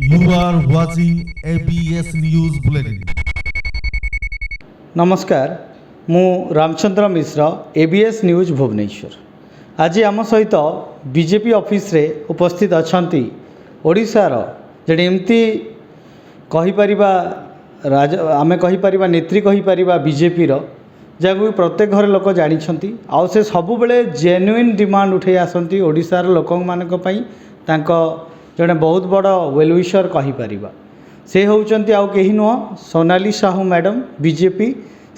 You are watching ABS News Bulletin. नमस्कार मु रामचंद्र मिश्र ABS news Bhubaneswar. आज आम सहित बीजेपी ऑफिस रे उपस्थित अछंती ओडिशार जड़े एमती कहीपर आम कहीपर नेत्री कहीपर बीजेपी जहाँ प्रत्येक घर लोक जानी आउ से सब बेले जेन्युइन डिमांड उठे आसती ओडिशार लोक मानक जड़े बहुत बड़ वेलविशर कहीपर से होउचंती आउ कहीं नुह Sonali Sahu madam BJP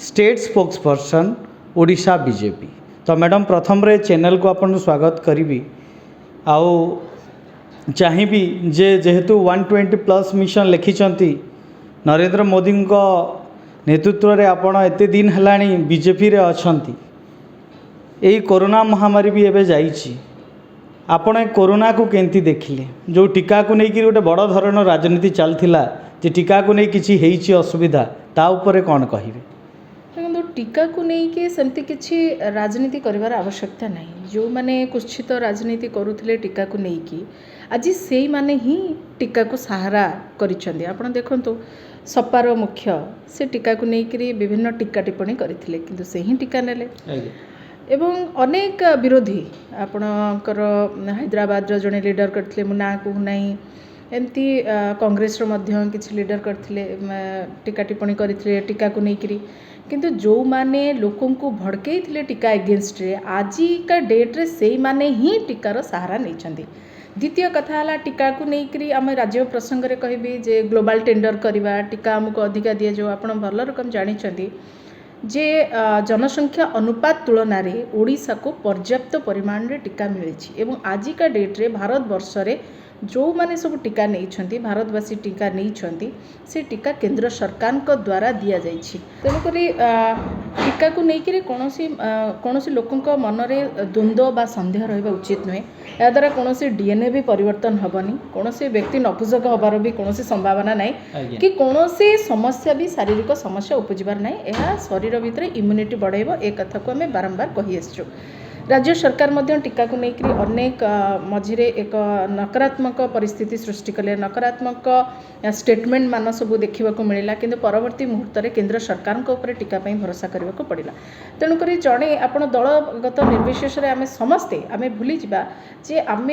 state spokesperson Odisha BJP. तो मैडम प्रथम रे चैनल को आपन स्वागत करी आउ चाहिए जे जेहेतु 120+ मिशन लिखिंट नरेंद्र मोदी नेतृत्व में आपण एते दिन है बीजेपी रे अछंती यही कोरोना महामारी भी एबे जाइछि आपण कोरोना को केंती देखिले जो टीका को लेकिन गोटे बड़ धरण राजनीति चलता जे टीका को नहीं किसी हेइछि असुविधा ता उपरे कौन कहिबे? देखो टीका को लेकिन सेमती किसी राजनीति करिवार आवश्यकता नहीं। जो माने कुछ तो राजनीति करुथिले टीका को लेकिन आज से माने ही टीका को सहारा करिसेंती। आपण देखंतु सपार मुख्य से टीका को लेकिन विभिन्न टीका टिप्पणी करथिले किंतु से ही टीका नेले एवं अनेक विरोधी आपणकर हैदराबाद जड़े लीडर करते मु ना कहू नहीं एमती कांग्रेस किसी लीडर करते टीका टिप्पणी करते टीका को लेकिन किंतु जो माने लोकों को भड़कई थे टीका एगेन्स्ट रे आजिका डेट्रे से माने ही टीकार सहारा नहीं। द्वितीय कथा है टीका को लेकिन आम राज्य प्रसंग में कहबी जे ग्लोबल टेंडर करवा टीका आमको अधिका दिए जो आप भल रकम जानते जे जनसंख्या अनुपात तुलन में ओडिशा को पर्याप्त परिमाण रे टीका मिली एवं आजिका डेट्रे भारत वर्ष रे जो माने सब टीका नहीं भारतवासी टीका नहीं से टीका केंद्र सरकार को द्वारा दि जाइए। तेणुक टीका को लेकिन कौन लोकों मन में द्वंद्व बा संदेह रहा उचित नुहे। या द्वारा कौन डीएनए भी परिवर्तन हेनी कौन व्यक्ति नपुंसक हबार भी कौन संभावना ना कि कौन समस्या भी शारीरिक समस्या उपजिबार ना। यह शरीर भितर इम्यूनिटी बढ़ाइब एक कथा को आम बारंबार कही आसचु। राज्य सरकार मध्य टीका को लेकिन अनेक मझिरे एक नकारात्मक परिस्थिति सृष्टि कले नकारात्मक स्टेटमेंट मान सब देखा मिलला किंतु परवर्ती मुहूर्त में केंद्र सरकार टीका भरोसा करने को पड़ा। तेणुक जड़े आप दलगत निर्विशेष आम समस्ते आम भूली जा जे आम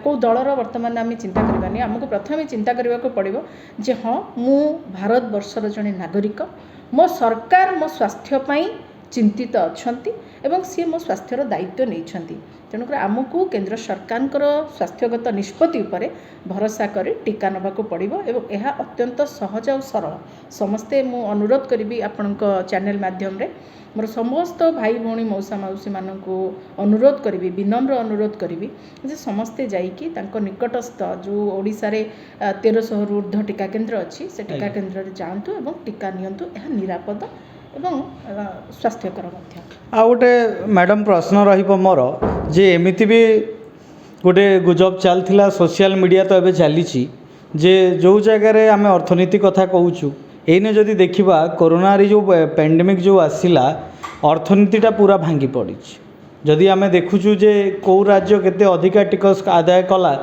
कौ दलर वर्तमान आम चिंता करवानी आमको प्रथम चिंता करने को पड़ो जे हाँ मु भारत वर्षर जड़े नागरिक मो सरकार मो स्वास्थ्य चिंतित अछंती एवं सी मो स्वास्थ्यर दायित्व नहीं। तेणुक आमको केंद्र सरकार स्वास्थ्यगत निष्पत्ति उपरे भरोसा कर टीका नबाक पड़ो एवं यह अत्यंत सहज और सरल समस्ते मु अनुरोध करी आपण चैनल माध्यम रे मोर समस्त भाई भौणी मौसा मौसी मानू अनुरोध करी विनम्र अनुरोध करी जे समस्ते जाइकी तांको निकटस्थ जो ओडिशा रे 1300 रु ऊर्ध्व टीका केंद्र अच्छी से टीका केंद्र रे जातु एवं टीका नियंतु यह निरापद एवं स्वास्थ्यकर आ गोटे मैडम प्रश्न रोर जे एमती भी गोटे गुजब चलता सोशल मीडिया तो ये चली जे जो जगार आम अर्थनीति कथा कहूँ एने जदि देखा कोरोना री जो पेंडेमिक जो आसला अर्थनीतिटा पूरा भांगी पड़ी। जदि आम देखुचु जे कौ राज्य केते अधिका टिकस आदाय कला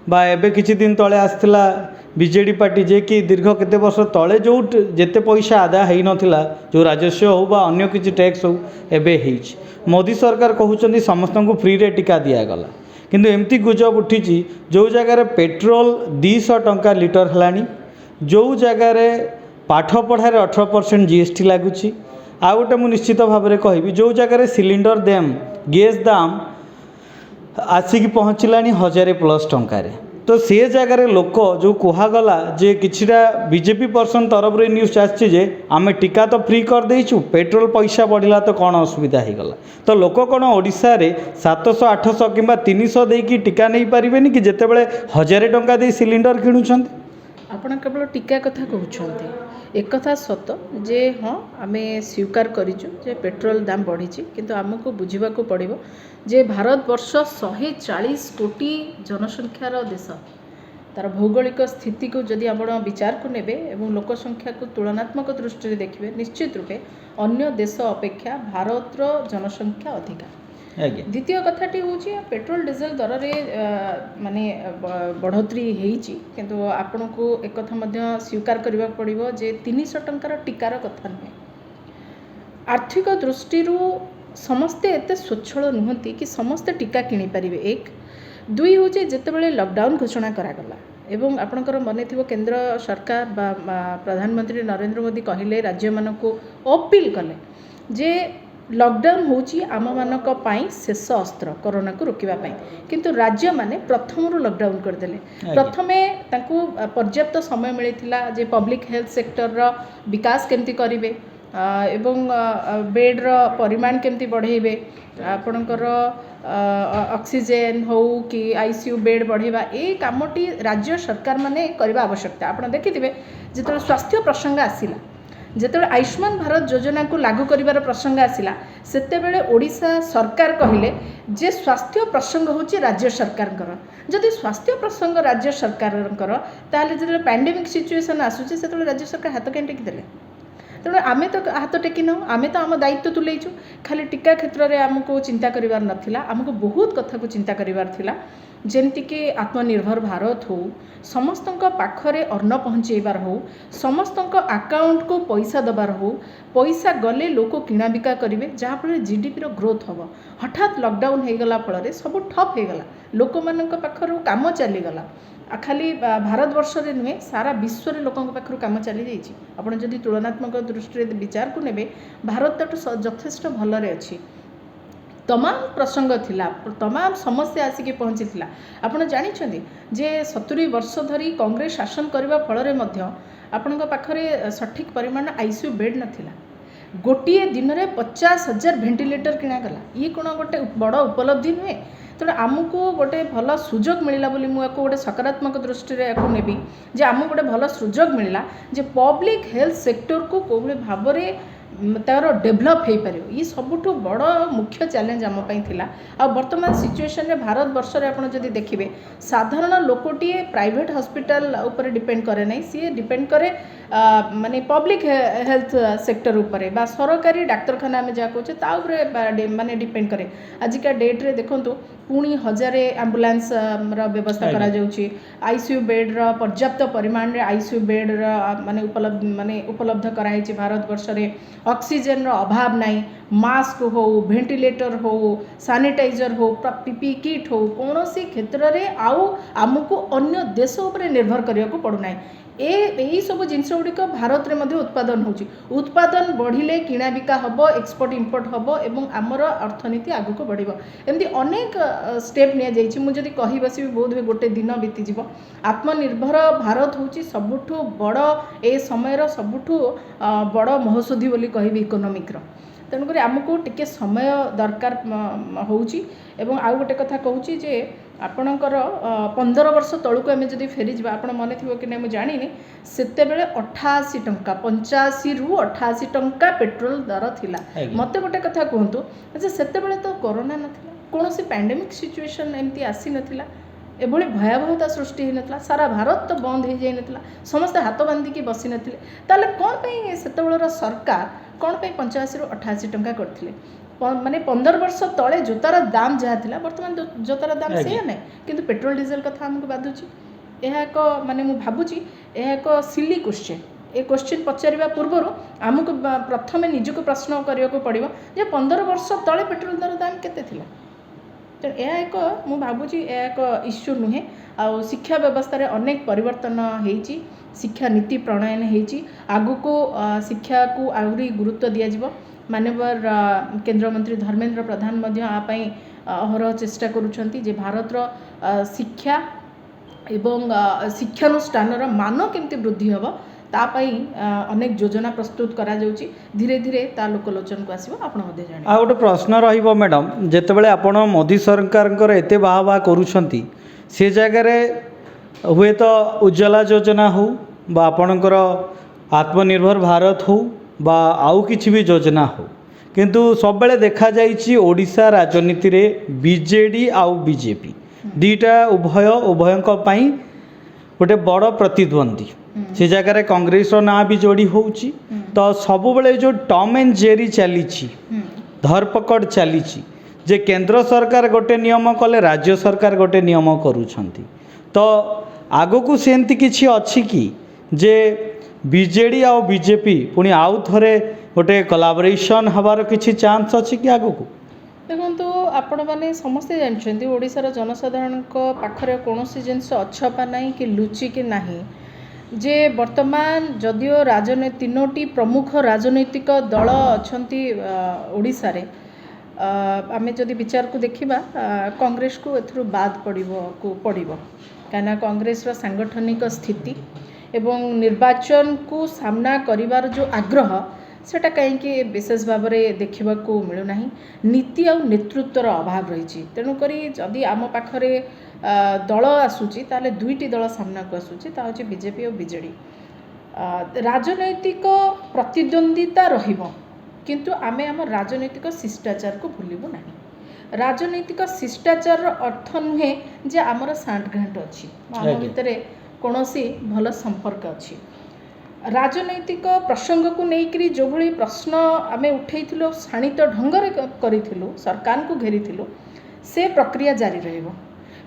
बा एबे किछि दिन तले आसला बीजेडी पार्टी जे कि दीर्घ केते वर्ष तले जो जेते पैसा आदाय है नथिला जो राजस्व हो बा अन्य किछि टैक्स हो एबे हेइछि मोदी सरकार कहउचंदी समस्त को फ्री रे टीका दिया गला किंतु एमती गुजब उठी जो जगार पेट्रोल 200 टंका लीटर हलानी जो जगार पाठ पढ़ार 18% जीएसटी लगुच आ गोटे मु निश्चित भाव में कहबी जो जगार सिलिंडर दाम गैस दाम आसिक पहुँचला 1000+ टंकार तो से जगार लोक जो कहगला जे किछिटा बीजेपी पर्सन तरफ रे न्यूज आसचे आम टीका तो फ्री कर देइछु पेट्रोल पैसा बढ़ला तो कौन असुविधा हो गला तो लोक कौन ओडिशा रे 700 800 किंबा 300 देकी टीका नहीं पारिबेनी कि जेते बेले 1000 टंका दे सिलिंडर किणुछंती। आपण केवल टीका कथा कहते एक कथा सत जे हाँ आम स्वीकार करिचु जे पेट्रोल दाम बढ़ी किंतु आमको बुझा पड़ो जे भारत वर्ष 140 कोटी जनसंख्यार देश तार भौगोलिक स्थिति को जदि आप विचार को नेबे एवं लोक संख्या को तुलनात्मक दृष्टि देखिए निश्चित रूपे अन्य देश अपेक्षा भारतर जनसंख्या अधिका ଆଜ୍ଞା ଦ୍ୱିତୀୟ କଥାଟି ହେଉଛି ପେଟ୍ରୋଲ ଡିଜେଲ ଦରରେ ମାନେ ବଢ଼ୋତରୀ ହେଇଛି, କିନ୍ତୁ ଆପଣଙ୍କୁ ଏକଥା ମଧ୍ୟ ସ୍ୱୀକାର କରିବାକୁ ପଡ଼ିବ ଯେ 300 ଟଙ୍କାର ଟିକାର କଥା ନୁହେଁ। ଆର୍ଥିକ ଦୃଷ୍ଟିରୁ ସମସ୍ତେ ଏତେ ସ୍ୱଚ୍ଛଳ ନୁହନ୍ତି କି ସମସ୍ତେ ଟିକା କିଣିପାରିବେ। 1 2 ହେଉଛି ଯେତେବେଳେ ଲକଡାଉନ୍ ଘୋଷଣା କରାଗଲା ଏବଂ ଆପଣଙ୍କର ମନେ ଥିବ କେନ୍ଦ୍ର ସରକାର ବା ପ୍ରଧାନମନ୍ତ୍ରୀ ନରେନ୍ଦ୍ର ମୋଦି କହିଲେ ରାଜ୍ୟମାନଙ୍କୁ ଅପିଲ୍ କଲେ ଯେ ଲକଡାଉନ୍ ହେଉଛି ଆମମାନଙ୍କ ପାଇଁ ଶେଷ ଅସ୍ତ୍ର କରୋନାକୁ ରୋକିବା ପାଇଁ, କିନ୍ତୁ ରାଜ୍ୟମାନେ ପ୍ରଥମରୁ ଲକଡାଉନ୍ କରିଦେଲେ। ପ୍ରଥମେ ତାଙ୍କୁ ପର୍ଯ୍ୟାପ୍ତ ସମୟ ମିଳିଥିଲା ଯେ ପବ୍ଲିକ୍ ହେଲ୍ଥ ସେକ୍ଟରର ବିକାଶ କେମିତି କରିବେ ଏବଂ ବେଡ଼୍ର ପରିମାଣ କେମିତି ବଢ଼େଇବେ, ଆପଣଙ୍କର ଅକ୍ସିଜେନ୍ ହେଉ କି ICU ବେଡ଼୍ ବଢ଼େଇବା, ଏ କାମଟି ରାଜ୍ୟ ସରକାରମାନେ କରିବା ଆବଶ୍ୟକତା। ଆପଣ ଦେଖିଥିବେ ଯେତେବେଳେ ସ୍ୱାସ୍ଥ୍ୟ ପ୍ରସଙ୍ଗ ଆସିଲା, ଯେତେବେଳେ ଆୟୁଷ୍ମାନ ଭାରତ ଯୋଜନାକୁ ଲାଗୁ କରିବାର ପ୍ରସଙ୍ଗ ଆସିଲା, ସେତେବେଳେ ଓଡ଼ିଶା ସରକାର କହିଲେ ଯେ ସ୍ୱାସ୍ଥ୍ୟ ପ୍ରସଙ୍ଗ ହେଉଛି ରାଜ୍ୟ ସରକାରଙ୍କର। ଯଦି ସ୍ୱାସ୍ଥ୍ୟ ପ୍ରସଙ୍ଗ ରାଜ୍ୟ ସରକାରଙ୍କର, ତାହେଲେ ଯେତେବେଳେ ପ୍ୟାଣ୍ଡେମିକ୍ ସିଚୁଏସନ୍ ଆସୁଛି ସେତେବେଳେ ରାଜ୍ୟ ସରକାର ହାତ କାହିଁ ଟେକି ଦେଲେ? ତେଣୁ ଆମେ ତ ହାତ ଟେକି ନାହୁଁ, ଆମେ ତ ଆମ ଦାୟିତ୍ୱ ତୁଲେଇଛୁ। ଖାଲି ଟିକା କ୍ଷେତ୍ରରେ ଆମକୁ ଚିନ୍ତା କରିବାର ନଥିଲା, ଆମକୁ ବହୁତ କଥାକୁ ଚିନ୍ତା କରିବାର ଥିଲା। ଯେମିତିକି ଆତ୍ମନିର୍ଭର ଭାରତ ହେଉ, ସମସ୍ତଙ୍କ ପାଖରେ ଅନ୍ନ ପହଞ୍ଚାଇବାର ହେଉ, ସମସ୍ତଙ୍କ ଆକାଉଣ୍ଟକୁ ପଇସା ଦେବାର ହେଉ, ପଇସା ଗଲେ ଲୋକ କିଣାବିକା କରିବେ, ଯାହାଫଳରେ GDPର ଗ୍ରୋଥ୍ ହେବ। ହଠାତ୍ ଲକଡାଉନ୍ ହୋଇଗଲା ଫଳରେ ସବୁ ଠପ୍ ହୋଇଗଲା, ଲୋକମାନଙ୍କ ପାଖରୁ କାମ ଚାଲିଗଲା। ଖାଲି ଭାରତବର୍ଷରେ ନୁହେଁ, ସାରା ବିଶ୍ୱରେ ଲୋକଙ୍କ ପାଖରୁ କାମ ଚାଲିଯାଇଛି। ଆପଣ ଯଦି ତୁଳନାତ୍ମକ ଦୃଷ୍ଟିରେ ବିଚାରକୁ ନେବେ, ଭାରତ ତାଠୁ ଯଥେଷ୍ଟ ଭଲରେ ଅଛି। तमाम प्रसंग थिला, तमाम समस्या आसिक पहुँची। आपण जानिछन्ति जे 70 वर्ष धरी कांग्रेस शासन करबा फलरे मध्य आपणक पाखरे सठिक परिमाण ICU बेड नथिला। गोटे दिन में 50,000 भेंटिलेटर किणागला। ये कौन गोटे बड़ उपलब्धि नुहे? तेणु आमको गोटे भल सुजोग मिलला बोली मुझे गोटे सकारात्मक दृष्टि नेबी जे आमको गोटे भल सुजोग मिलला जे पब्लिक हेल्थ सेक्टर को कोभली भाव तार डेभलप हो पार। ये सबुठ बड़ मुख्य चैलेंज आम थिला। आ वर्तमान सिचुएशन रे भारत वर्ष रे आपण जदि देखिबे साधारण लोकटीए प्राइवेट हॉस्पिटल ऊपर डिपेंड करे नहीं, सी डिपेंड करे माने पब्लिक हेल्थ सेक्टर ऊपर बा सरकारी डाक्तरखाना आम जहाँ कहे ता माने डिपेंड करे। आजिका डेट रे देखंतु पुणी 1000 एम्बुलेंस व्यवस्था करा जाउची। ICU बेड रा पर्याप्त परिमाण रे ICU बेड रा माने उपलब्ध कराई भारत वर्ष रे। ऑक्सीजन रो अभाव नहीं, मास्क हो, भेंटिलेटर हो, सैनिटाइजर हो, PPE किट हो, कौन सी क्षेत्र में आउ आमको अन्य देश उपर निर्भर करने को पड़ूना। यही सब जिनस गुड़िक भारत में मध्य उत्पादन होची। उत्पादन बढ़िले किणा बिका हम, एक्सपोर्ट इंपोर्ट हम एवं आमर अर्थनीति आगक बढ़। एमती अनेक स्टेप नि मुझे कही बसबी बहुत गोटे दिन बीतीज। आत्मनिर्भर भारत होची सबुठु बड़ ए समय सबुठु बड़ महौषधि बोली कहबी इकोनोमिक। तेणुक आमको टिके समय दरकार होची। एवं आउ गोटे कथा कहूँ जे आपणकर 15 वर्ष तलू आम जब फेरी जा, आप मन थी कि नहीं जानी से 88 टंका 85 रु 88 टंका पेट्रोल दर थिला। मत गोटे कथा कहतु अच्छा से तो कोरोना नाला, कौन सी पैंडेमिक सिचुएशन एमती आसी नाला, एभली भयावहता सृष्टि होता, सारा भारत तो बंद हो जाता, समस्ते हाथ बांधिकी बसी नथिले। ताले कौन पे सेतेबेलर सरकार कौन पे 85 रु 88 टंका करथिले? माने 15 वर्ष तले जोतार दाम जहाँ थिला वर्तमान जोतार दाम से ना, किंतु पेट्रोल डीजेल कथा हमको बाधुची। यह एक माने मु भाबुची यह एक सिली क्वेश्चन। ए क्वेश्चन पचारिबा पूर्व आमको प्रथमे निजको प्रश्न करने को पड़ो जे 15 वर्ष तले पेट्रोल दर दाम केते थिला। तेणु यह एक मु भाबुची यह एक इश्यू नुहे। आ शिक्षा व्यवस्था रे अनेक परिवर्तन होईची, शिक्षा नीति प्रणयन होईची। आगको शिक्षा को आहरी गुरुत्व दिया। माननीय केंद्र मंत्री धर्मेंद्र प्रधान आपाई अहरह चेष्टा करुछंती जे भारतर शिक्षा एवं शिक्षानुष्ठान मान केमती वृद्धि हम तापाई अनेक योजना प्रस्तुत करा जाउची। धीरे धीरे ता लोकलोचन को आसीबो। आपण मध्ये जानि आ गोटे प्रश्न रहिबो मैडम, जेतेबेले आपण मोदी सरकारकर एते बाहा करूछंती से जगह हुए तो उज्ज्वला योजना हो बा आपणकर आत्मनिर्भर भारत हो बा आउ किछि भी योजना हो, किंतु सब बेले देखा जाइछि ओडिशा राजनीति रे बीजेडी आउ बीजेपी दीटा उभयंक पई गोटे बड़ प्रतिद्वंदी। से जगह कांग्रेस ना भी जोड़ी होउछि। तो सब बेले जो टॉम एंड जेरी चली धरपकड़ चली जे केंद्र सरकार गोटे नियम कले राज्य सरकार गोटे नियम करूछंती तो आगो को सेमती किछि अछि कि जे बीजेडी आ बीजेपी पुणी आउ थरे गोटे कोलाबोरेशन हबार किछि चांस अछि कि आगो को देखो आपण मैंने समस्ते जानते ओडिशार जनसाधारण पाखरे कौन जिनस अछपा ना कि लुचि कि नाही जे वर्तमान जदियो राजनीति तीनोटी प्रमुख राजनैतिक दल अछंती ओडिशा रे आमे जदि विचार को देखिबा कांग्रेस को एथरु बाद पड़िबो काना कांग्रेस रो सांगठनिक स्थिति एवं निर्वाचन को सामना करिवार जो आग्रह सेटा कहीं विशेष भाव में देखा मिलूना नीति और नेतृत्वर अभाव रही तेणुक जदि आम पाखरे दल आसूची ताले दुईटी दल सामना को आसूची ता होची बीजेपी और बीजेडी राजनैतिक प्रतिद्वंदिता रहिबो किंतु आमे आम राजनैतिक शिष्टाचार को भूलिबु नाही राजनैतिक शिष्टाचार अर्थ नुहे जे आमर सांठगांठ अच्छी आम भितर कौनसी भल संपर्क अच्छी राजनैतिक प्रसंग को लेकर जो भली प्रश्न आमे उठेइथिलो शाणित ढंगरे करिथिलु सरकार को घेरिथिलु से प्रक्रिया जारी रहिबो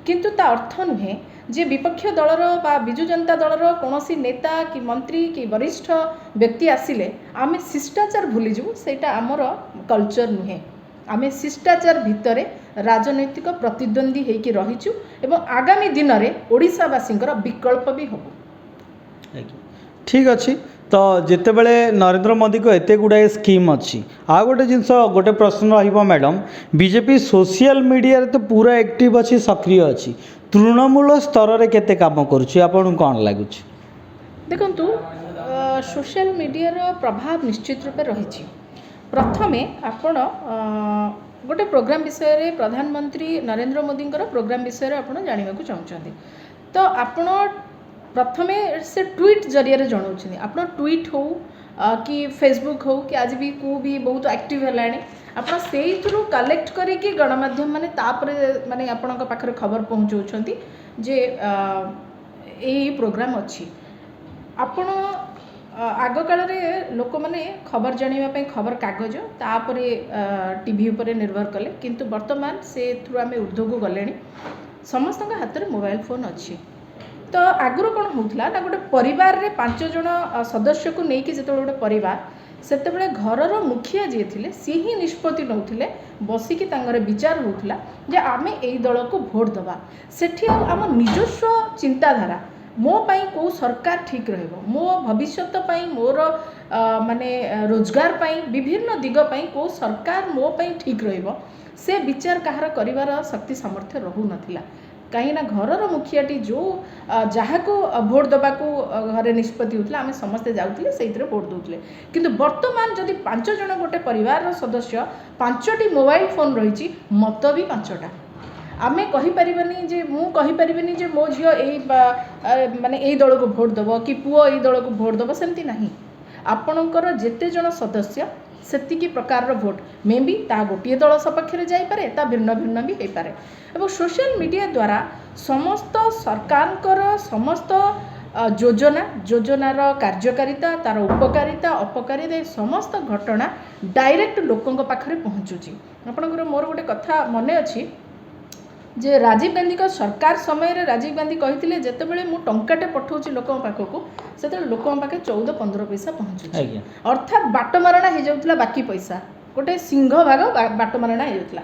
किंतु ता अर्थ नुहे जे विपक्ष दलर बा बिजु जनता दलर कौनसी नेता कि मंत्री कि वरिष्ठ व्यक्ति आसिले आमे शिष्टाचार भूली जाऊ सेटा आमर कल्चर नुहे आमे शिष्टाचार भितरे राजनैतिक प्रतिद्वंदी हेकि रहिचु एवं आगामी दिन में ओडिशावासींकर विकल्प भी होबो ठीक अच्छी तो जिते बड़े नरेंद्र मोदी को एते गुड़ाए स्कीम अच्छी आ गोटे जिनस गोटे प्रश्न रहिबो मैडम बीजेपी सोशल मीडिया रे तो पूरा एक्टिव अच्छी सक्रिय अच्छी तृणमूल स्तर रे केते काम करूछि आपन कोन लागुछि देखंतु सोशल मीडिया रो प्रभाव निश्चित रूप रही प्रथमे आपण गोटे प्रोग्राम विषय रे प्रधानमंत्री नरेंद्र मोदी प्रोग्राम विषय रे आपण जानिबा को चाहउछन्ती तो आपण प्रथमे से ट्वीट जरिया जनाऊँ आप ट्वीट हो कि फेसबुक हो कि आज भी को भी बहुत एक्टिव है आप से कलेक्ट करके गणमाध्यम माने माने आपण पाखरे खबर पहुँचाऊँच जे यही प्रोग्राम अच्छी आपण आग काल लोक मैंने खबर जानापी खबर कागज तापर टीवी उपर निर्भर कले किंतु वर्तमान से थ्रू आम ऊर्ध्व को गले समस्त हाथ में मोबाइल फोन अच्छी तो आगुरी कौन होता ना गोटे परिवार रे 5 जन सदस्य को लेकिन जो गोटे परिवार से घरर मुखिया जी थे सी ही निष्पत्ति नौले बसिकी विचार होता जे आमे यही दल को भोट दबा सेठी आम निजस्व चिंताधारा मो पाई को सरकार ठीक रहिबो मो भविष्यत पाई मोर माने रोजगार पाई विभिन्न दिग पाई को सरकार मो पाई ठीक रहिबो से विचार कहार करिवार शक्ति सामर्थ्य रहू नथिला कहीं घरर मुखियाटी जो जहाँ को भोट दबा को घरे निष्पत्ति होता आम समस्ते जाऊे से भोट दूसरे किंतु वर्तमान जदि 5 जन गोटे परिवार सदस्य 5टी मोबाइल फोन रही मत भी 5टा आमे कहीपरिबनी जे मु कहीपरिबनी जे मो झियो यही माने यही दल को भोट दब कि पुओ यही दल को भोट दब सेमती नहीं आपणकर जेते जन सदस्य सेतिकी प्रकार भोट मे भी ता गोटे दल सपक्ष जापे ता भिन्न भिन्न भी हो पारे और सोशल मीडिया द्वारा समस्त सरकार समस्त योजनार कार्यकारिता तार उपकारिता अपकारिता समस्त घटना डायरेक्ट लोकों पाखरे पहुँचुची आपणकर मोर गोटे कथा मन अच्छी जे राजीव गांधी का सरकार समय रे राजीव गांधी कही जितेबाला मु टंकाटे पठाऊँ लोक पाखक से लोक पाखे 14-15 पैसा पहुँचुची अर्थात बाटमारणा हो जाऊला बाकी पैसा गोटे सिंह भाग बाटमारणा हो जाऊला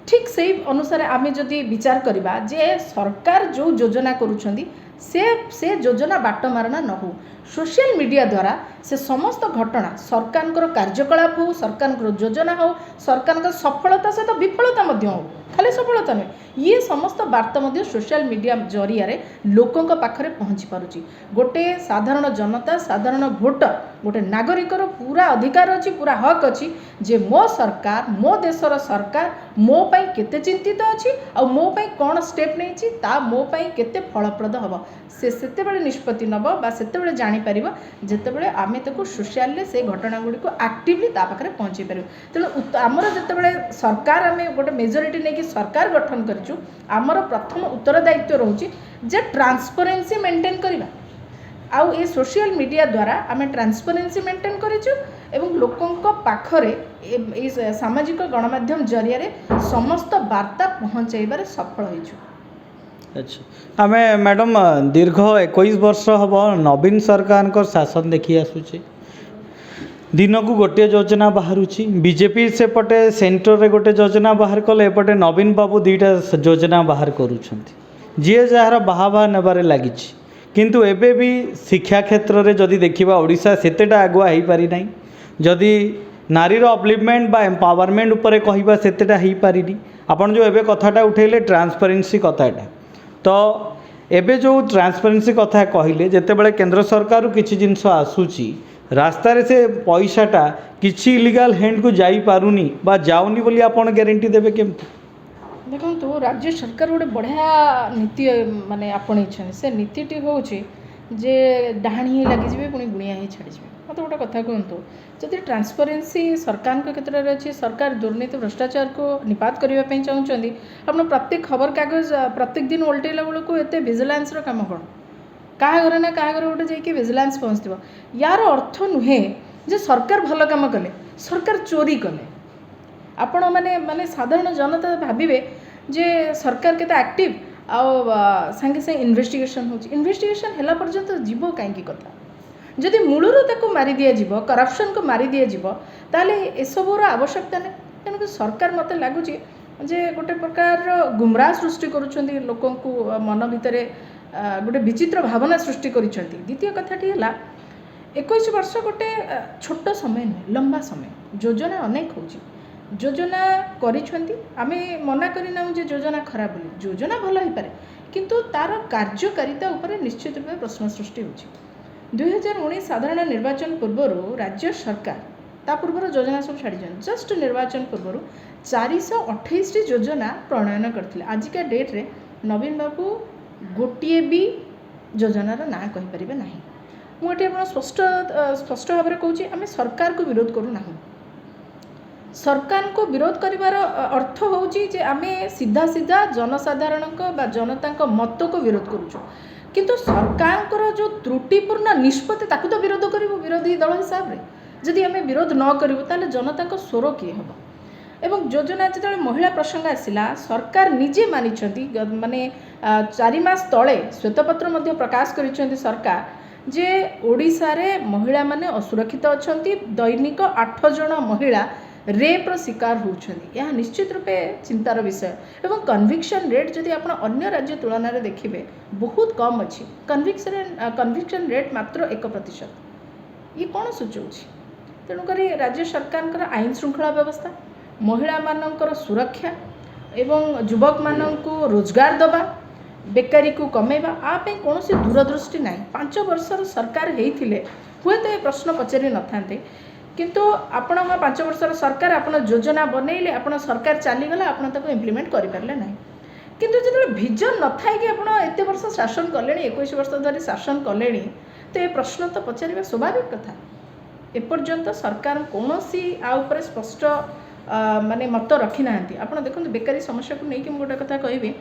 ठीक से अनुसार आम जदि विचार करवा जे सरकार जो योजना करुँच से योजना बाटमारणा न हो सोशल मीडिया द्वारा से समस्त घटना सरकार कार्यकलाप हो सरकार योजना हो सरकार सफलता सहित विफलता हो खाली सफलता नुहे ये समस्त वार्ता मध्य सोशल मीडिया जरिया लोकों पाखरे पहुँची पारुची गोटे साधारण जनता साधारण भोटर गोटे नागरिकर पूरा अधिकार अच्छी पूरा हक अच्छी जे मो सरकार मो देशर सरकार मो पाई केते चिंतित अच्छी और मो पाई कौन स्टेप नहीं ता मो पाई केते फलप्रद हम से सेतेबेले निष्पत्ति नब बा सेतेबेले जानी परिबा जेतेबेले आमे ताको सोशल रे से घटना गुडी को एक्टिवली ता पाखरे पहुँची पारिबो तेणु आमर जेतेबेले सरकार आमे गोटे मेजोरिटी नहीं कि सरकार गठन करिचु आमर प्रथम उत्तरदायित्व रहउची जे ट्रांसपेरेंसी मेंटेन करिबा आउ ए सोशल मीडिया द्वारा आमे ट्रांसपेरेंसी मेंटेन करिचु ଏବଂ ଲୋକଙ୍କ ପାଖରେ ଏଇ ସାମାଜିକ ଗଣମାଧ୍ୟମ ଜରିଆରେ ସମସ୍ତ ବାର୍ତ୍ତା ପହଞ୍ଚାଇବାରେ ସଫଳ ହୋଇଛୁ। अच्छा आम मैडम दीर्घ 21 वर्ष हम नवीन सरकार शासन देखी आसुचे दिन को गोटे योजना बाहर बीजेपी सेपटे सेंटर रे गोटे योजना बाहर कले एपटे नवीन बाबू दुईटा योजना बाहर करुँच जी जार बाहा बाहा नेबारे लगी किंतु एबे भी शिक्षा क्षेत्र में जदि देखा ओडिशा सेतेटा आगुआ हो पारि ना जदि नारीर अपलिपमेंट बा एम्पावरमेंट उपरे कहवा सेतेटा हो पारिनी आपन जो एबे कथाटा उठेले ट्रांसपेरेंसी कथाटा तो एबे जो ट्रांसपेरेंसी कथा कहले जेतेबेले केंद्र सरकार किसी जिनस आसूची रास्ता रे से पैसाटा किसी इलीगल हैंड को जाई पारुनी बा जाउनी बोली आपन गारंटी देबे केमती? देखो राज्य सरकार गोटे बढ़िया नीति माने आपणे से नीतिटी हूँ जे डाहाणी ही लगिजे पुणी गुणिया ही छाड़ीजे। मत गोटे कथा कहतु जदि ट्रांसपेरेंसी सरकार क्षेत्र में अच्छी सरकार दुर्नीति भ्रष्टाचार को निपात करने चाहते आप प्रत्येक खबर कागज प्रत्येक दिन उल्टेला बेलू को एत विजिलेंस काम कौन क्या घर ना क्या घर गोटे जाकि विजिलेंस पहुँचो यार अर्थ नुहे जे सरकार भल काम कले सरकार चोरी कले आपण मैंने माने साधारण जनता भाविबे जे सरकार केते एक्टिव आउ सांगे सांगे इन्वेस्टिगेशन हो इन्वेस्टिगेशन हैला पर्यंत जीव कहीं कथा जदि मूलरू ताको मारी दिया जीव करप्शन को मारी दिया जीव ताले एसबूर आवश्यकता नहीं तेणुक सरकार मत लगुच जे गोटे प्रकार गुमराह सृष्टि करुँच लोक मन भितर गोटे विचित्र भावना सृष्टि कर। द्वितीय कथाटी है 21 वर्ष गोटे छोट समय नुहे लंबा समय योजना अनेक हो योजना आम मना करना जे योजना खराब बोली योजना भल हो पारे किंतु तार कार्यकारिता उपर निश्चित रूप प्रश्न सृष्टि हो 2019 साधारण निर्वाचन पूर्वर राज्य सरकार ता पूर्वर योजना सब छाड़ी जस्ट निर्वाचन पूर्वर 428 योजना प्रणयन करते आजिका डेट रे नवीन बाबू गोटे भी योजनार ना कहीपर ना मुझे आप स्पष्ट भाव में कहूँ आम सरकार को विरोध करूना सरकार को विरोध करिवार अर्थ होउची जे आमे सीधा सीधा जनसाधारण बा जनता मत को विरोध करूँ किंतु सरकार जो त्रुटिपूर्ण निष्पत्ति ताकू तो विरोध करूँ विरोधी दल हिसाब से जदि आम विरोध न करूँ ताले जनता स्वर किए हम एवं योजना जो महिला प्रसंग आसला सरकार निजे मानी माने 4 मास तले श्वेतपत्र प्रकाश कर सरकार जे ओडिशा रे महिला माने असुरक्षित अच्छा दैनिक 8 जन महिला रेप्र शिकार होती निश्चित रूपे चिंतार विषय एवं कन्विक्शन रेट जदि आप अन्य राज्य तुलन में देखिए बहुत कम अच्छी कन्विक्शन रेट मात्र 1%। ये कौन सूचौच तेणुक राज्य सरकार आईन श्रृंखला व्यवस्था महिला मानकर सुरक्षा एवं युवक मानक रोजगार दबा बेकारी को कमेवा आपे कौन दूरदृष्टि ना 5 वर्षर सरकार होते हुए तो ये प्रश्न पचारि न था किंतु आपण 5 वर्षर सरकार आप योजना बनइले आप सरकार चलीगला आप इम्प्लीमेंट करें ना किंतु जो विजन न था कि आप वर्ष शासन कले 21 वर्ष धरी शासन कले तो ये प्रश्न तो पचार स्वाभाविक कथा एपर्यंत सरकार कौन आउपर स्पष्ट माने मत रखी ना आप देखो बेकारी समस्या को लेकिन गोटे कथा कहि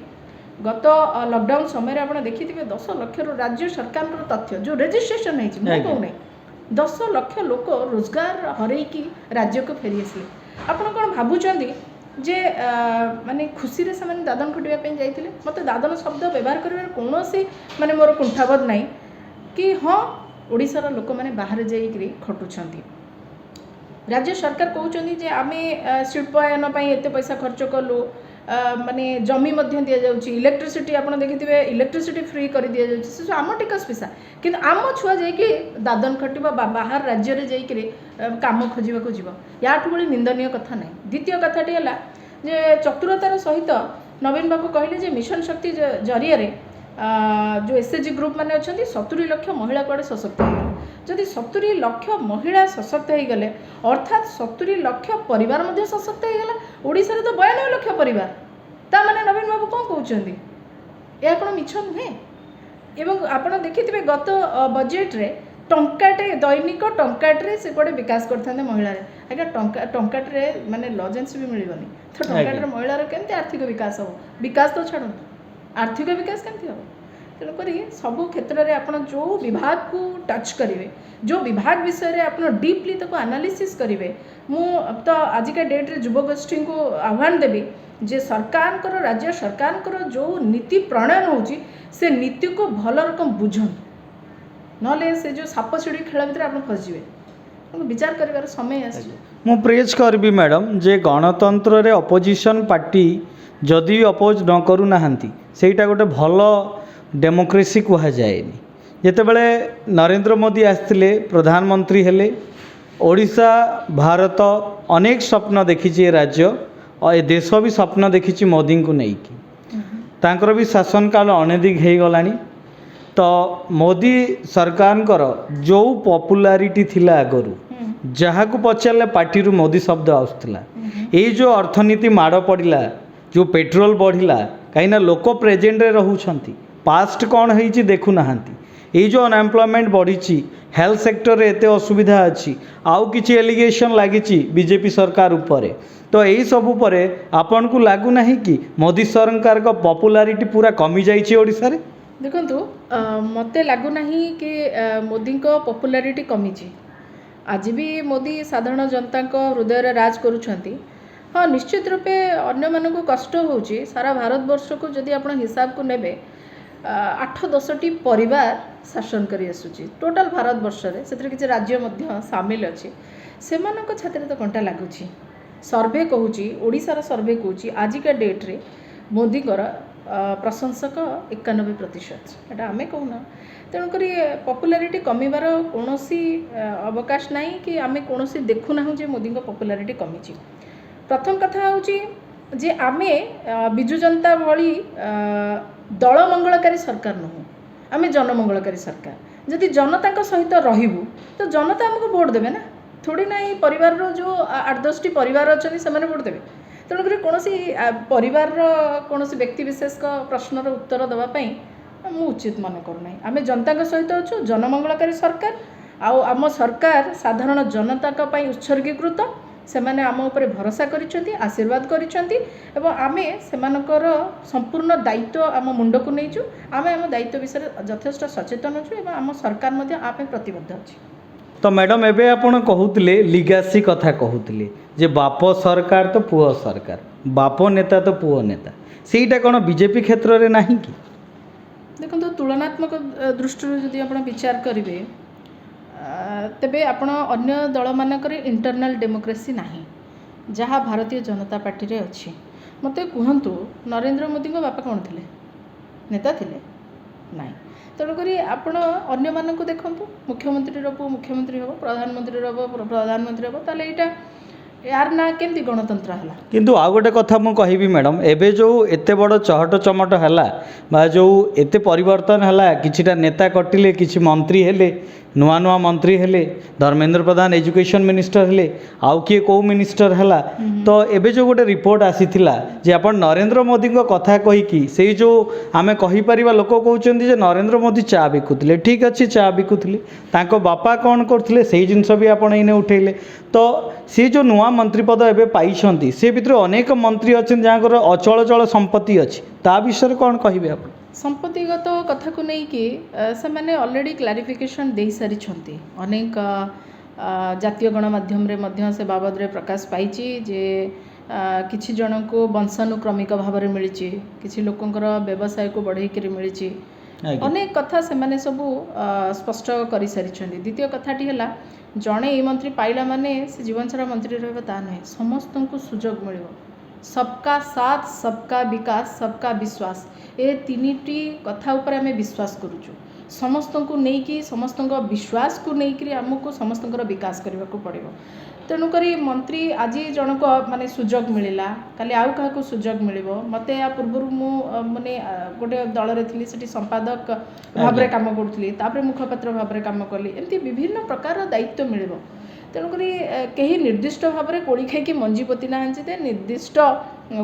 गत लॉकडाउन समय आप देखी 10 लाख राज्य सरकार तथ्य जो रेजिस्ट्रेशन है कहूँ 10 लाख लोक रोजगार हरैकी राज्य को फेरी आसिले आपड़ कौन भावुं जे माने खुशी रे से दादन खटिया जाइए मत दादन शब्द व्यवहार कर कौन माने मोर कुंठाबोध ना कि हाँ ओडिशार लोक मैंने बाहर जाइए खटुंट राज्य सरकार कहते जे आम शिल्पायन एत पैसा खर्च कलु माने जमी मध्य दि जाऊँगी इलेक्ट्रिसिटी आप देखिए इलेक्ट्रिसिटी फ्री कर दि जाऊँगी आम टिकस पैसा कि आम छुआ जाकि दादन खटिब बाहर राज्य में जाकि कम खोजा जीव याठू बड़ी निंदनीय कथा ना। द्वितीय कथाटी है जे चतुरतार सहित नवीन बाबू कहले मिशन शक्ति जरिया जो एसएचजी ग्रुप मैंने अच्छा 70 लाख महिला कड़े सशक्त हो जदि 70 लाख महिला सशक्त हो गले अर्थात 70 लाख परिवार मध्य सशक्त हो गला ओडिशा रे तो 92 लाख परिवार ता माने नवीन बाबू कौन कहते यह कौन मिछ नुहे एवं आपड़ देखिए गत बजेट रे टंकाटे दैनिक टंकाटे से गोटे विकास करते महिला आज्ञा टंकाटे माने लजेन्सी भी मिलनी तो टंकाटे महिलार केमती आर्थिक विकास हम विकास तो छाड़ आर्थिक विकास केमती हम ତେଣୁକରି ସବୁ କ୍ଷେତ୍ରରେ ଆପଣ ଯେଉଁ ବିଭାଗକୁ ଟଚ୍ କରିବେ, ଯେଉଁ ବିଭାଗ ବିଷୟରେ ଆପଣ ଡିପ୍ଲି ତାକୁ ଆନାଲିସିସ୍ କରିବେ, ମୁଁ ତ ଆଜିକା ଡେଟ୍ରେ ଯୁବଗୋଷ୍ଠୀଙ୍କୁ ଆହ୍ୱାନ ଦେବି ଯେ ସରକାରଙ୍କର, ରାଜ୍ୟ ସରକାରଙ୍କର ଯେଉଁ ନୀତି ପ୍ରଣୟନ ହେଉଛି ସେ ନୀତିକୁ ଭଲ ରକମ ବୁଝନ୍ତୁ, ନହେଲେ ସେ ଯେଉଁ ସାପ ସିଡ଼ି ଖେଳ ଭିତରେ ଆପଣ ଫସିଯିବେ। ବିଚାର କରିବାର ସମୟ ଆସିଛି। ମୁଁ ପ୍ରେଜ୍ କରିବି ମ୍ୟାଡ଼ାମ୍ ଯେ ଗଣତନ୍ତ୍ରରେ ଅପୋଜିସନ୍ ପାର୍ଟି ଯଦି ଅପୋଜ ନ କରୁନାହାନ୍ତି ସେଇଟା ଗୋଟେ ଭଲ ଡେମୋକ୍ରେସି କୁହାଯାଏନି। ଯେତେବେଳେ ନରେନ୍ଦ୍ର ମୋଦି ଆସିଥିଲେ ପ୍ରଧାନମନ୍ତ୍ରୀ ହେଲେ, ଓଡ଼ିଶା ଭାରତ ଅନେକ ସ୍ୱପ୍ନ ଦେଖିଛି, ଏ ରାଜ୍ୟ ଏ ଦେଶ ବି ସ୍ୱପ୍ନ ଦେଖିଛି ମୋଦିଙ୍କୁ ନେଇକି। ତାଙ୍କର ବି ଶାସନ କାଳ ଅନେକ ହେଇଗଲାଣି। ତ ମୋଦି ସରକାରଙ୍କର ଯେଉଁ ପପୁଲାରିଟି ଥିଲା ଆଗରୁ, ଯାହାକୁ ପଚାରିଲେ ପାର୍ଟିରୁ ମୋଦି ଶବ୍ଦ ଆସୁଥିଲା। ଏଇ ଯେଉଁ ଅର୍ଥନୀତି ମାଡ଼ ପଡ଼ିଲା, ଯେଉଁ ପେଟ୍ରୋଲ ବଢ଼ିଲା, କାହିଁକିନା ଲୋକ ପ୍ରେଜେଣ୍ଟରେ ରହୁଛନ୍ତି, ପାଷ୍ଟ କ'ଣ ହେଇଛି ଦେଖୁନାହାନ୍ତି। ଏଇ ଯେଉଁ ଅନଏମ୍ପ୍ଲୟମେଣ୍ଟ ବଢ଼ିଛି, ହେଲ୍ଥ ସେକ୍ଟରରେ ଏତେ ଅସୁବିଧା ଅଛି, ଆଉ କିଛି ଏଲିଗେସନ୍ ଲାଗିଛି ବିଜେପି ସରକାର ଉପରେ। ତ ଏହିସବୁ ପରେ ଆପଣଙ୍କୁ ଲାଗୁନାହିଁ କି ମୋଦି ସରକାରଙ୍କ ପପୁଲାରିଟି ପୁରା କମିଯାଇଛି ଓଡ଼ିଶାରେ? ଦେଖନ୍ତୁ, ମୋତେ ଲାଗୁନାହିଁ କି ମୋଦିଙ୍କ ପପୁଲାରିଟି କମିଛି। ଆଜି ବି ମୋଦି ସାଧାରଣ ଜନତାଙ୍କ ହୃଦୟରେ ରାଜ କରୁଛନ୍ତି। ହଁ, ନିଶ୍ଚିତ ରୂପେ ଅନ୍ୟମାନଙ୍କୁ କଷ୍ଟ ହେଉଛି। ସାରା ଭାରତବର୍ଷକୁ ଯଦି ଆପଣ ହିସାବକୁ ନେବେ, 8-10ଟି ପରିବାର ଶାସନ କରି ଆସୁଛି ଟୋଟାଲ ଭାରତବର୍ଷରେ, ସେଥିରେ କିଛି ରାଜ୍ୟ ମଧ୍ୟ ସାମିଲ ଅଛି। ସେମାନଙ୍କ ଛାତିରେ ତ କଣ୍ଟା ଲାଗୁଛି। ସର୍ଭେ କହୁଛି, ଓଡ଼ିଶାର ସର୍ଭେ କହୁଛି ଆଜିକା ଡେଟ୍ରେ ମୋଦିଙ୍କର ପ୍ରଶଂସକ 91%। ଏଇଟା ଆମେ କହୁନା। ତେଣୁକରି ପପୁଲାରିଟି କମିବାର କୌଣସି ଅବକାଶ ନାହିଁ କି ଆମେ କୌଣସି ଦେଖୁନାହୁଁ ଯେ ମୋଦିଙ୍କ ପପୁଲାରିଟି କମିଛି। ପ୍ରଥମ କଥା ହେଉଛି ଯେ ଆମେ ବିଜୁ ଜନତା ଭଳି ଦଳ ମଙ୍ଗଳକାରୀ ସରକାର ନୁହଁ, ଆମେ ଜନମଙ୍ଗଳକାରୀ ସରକାର। ଯଦି ଜନତାଙ୍କ ସହିତ ରହିବୁ ତ ଜନତା ଆମକୁ ଭୋଟ୍ ଦେବେ ନା, ଥୋଡ଼ି ନା ଏଇ ପରିବାରର ଯେଉଁ 8-10ଟି ପରିବାର ଅଛନ୍ତି ସେମାନେ ଭୋଟ୍ ଦେବେ। ତେଣୁକରି କୌଣସି ପରିବାରର କୌଣସି ବ୍ୟକ୍ତିବିଶେଷଙ୍କ ପ୍ରଶ୍ନର ଉତ୍ତର ଦେବା ପାଇଁ ମୁଁ ଉଚିତ ମନେ କରୁନାହିଁ। ଆମେ ଜନତାଙ୍କ ସହିତ ଅଛୁ, ଜନମଙ୍ଗଳକାରୀ ସରକାର, ଆଉ ଆମ ସରକାର ସାଧାରଣ ଜନତାଙ୍କ ପାଇଁ ଉତ୍ସର୍ଗୀକୃତ। ସେମାନେ ଆମ ଉପରେ ଭରସା କରିଛନ୍ତି, ଆଶୀର୍ବାଦ କରିଛନ୍ତି ଏବଂ ଆମେ ସେମାନଙ୍କର ସମ୍ପୂର୍ଣ୍ଣ ଦାୟିତ୍ୱ ଆମ ମୁଣ୍ଡକୁ ନେଇଛୁ। ଆମେ ଆମ ଦାୟିତ୍ୱ ବିଷୟରେ ଯଥେଷ୍ଟ ସଚେତନ ଅଛୁ ଏବଂ ଆମ ସରକାର ମଧ୍ୟ ଆ ପାଇଁ ପ୍ରତିବଦ୍ଧ ଅଛି। ତ ମ୍ୟାଡ଼ାମ୍, ଏବେ ଆପଣ କହୁଥିଲେ ଲିଗାସି କଥା କହୁଥିଲେ ଯେ ବାପ ସରକାର ତ ପୁଅ ସରକାର, ବାପ ନେତା ତ ପୁଅ ନେତା, ସେଇଟା କ'ଣ ବିଜେପି କ୍ଷେତ୍ରରେ ନାହିଁ କି? ଦେଖନ୍ତୁ, ତୁଳନାତ୍ମକ ଦୃଷ୍ଟିରୁ ଯଦି ଆପଣ ବିଚାର କରିବେ, ତେବେ ଆପଣ ଅନ୍ୟ ଦଳମାନଙ୍କରେ ଇଣ୍ଟରନାଲ ଡେମୋକ୍ରେସି ନାହିଁ, ଯାହା ଭାରତୀୟ ଜନତା ପାର୍ଟିରେ ଅଛି। ମୋତେ କୁହନ୍ତୁ, ନରେନ୍ଦ୍ର ମୋଦିଙ୍କ ବାପା କ'ଣ ଥିଲେ? ନେତା ଥିଲେ? ନାହିଁ। ତେଣୁକରି ଆପଣ ଅନ୍ୟମାନଙ୍କୁ ଦେଖନ୍ତୁ, ମୁଖ୍ୟମନ୍ତ୍ରୀର ପୁଅ ମୁଖ୍ୟମନ୍ତ୍ରୀ ହେବ, ପ୍ରଧାନମନ୍ତ୍ରୀର ପ୍ରଧାନମନ୍ତ୍ରୀ ହେବ, ତାହେଲେ ଏଇଟା यार ना केमती गणतंत्र है। किंतु आउ गोटे कथा मु कहबी मैडम, एबे जो एते बड़ चहट चमट है, जो एते परिवर्तन है, किछिटा नेता कटिले, किछि मंत्री हेले, नुआ नुआ मंत्री हेले, धर्मेंद्र प्रधान एजुकेशन मिनिस्टर हेले, आउ किए को मिनिस्टर है, तो एबे जो गोटे रिपोर्ट आसीथिला जे आपण नरेंद्र मोदी को कथा कही कि सेई जो आमे कहि परिबा लोक कहउचंदी जे नरेंद्र मोदी चा बिकुथिले, ठीक अछि चा बिकुथिले, तांको बापा कोन करथिले सेई जिंस भी आपण इने उठेइले। तो सी जो नुआ मंत्री पद एबे पाइछंती से भितर अनेक मंत्री अछन जाकर अचल चल संपत्ति अछि, ता विषय कौन कहिबे आप? संपत्तिगत कथा को नहीं कि से माने ऑलरेडी क्लारिफिकेशन दे सारी छंती। अनेक जातीय गणमाध्यम रे मध्य से बाबद रे प्रकाश पाइछि जे किछि जन को वंशानुक्रमिक भाव में मिली, किछि लोकंकर व्यवसाय को बढ़ई करी मिली, अनेक कथा से माने सब स्पष्ट कर सारी छंती। द्वितीय कथाटी है जड़े ये मंत्री पाइला माने से जीवन सारा मंत्री रहा ता नहीं, समस्त को सुजोग मिल, सबका साथ, सबका विकास, सबका विश्वास, ये तीनिटी कथा उपर आम विश्वास करुचु। समस्त को लेकिन समस्त विश्वास को लेकिन आमको समस्त विकास करने को पड़ो। तेणुक मंत्री आज जनक माने सुजोग मिलला, काली आउ क्या सुजोग मिल। मत या पूर्व मु माने गोटे दल रे थी, सेठी संपादक भाव में काम करुली, मुखपात्र भाव में काम कली, एमती विभिन्न प्रकार दायित्व मिल। तेणुक कहीं निर्दिष्ट भाव में कोड़ी खाई मंजी पोती ना, निर्दिष्ट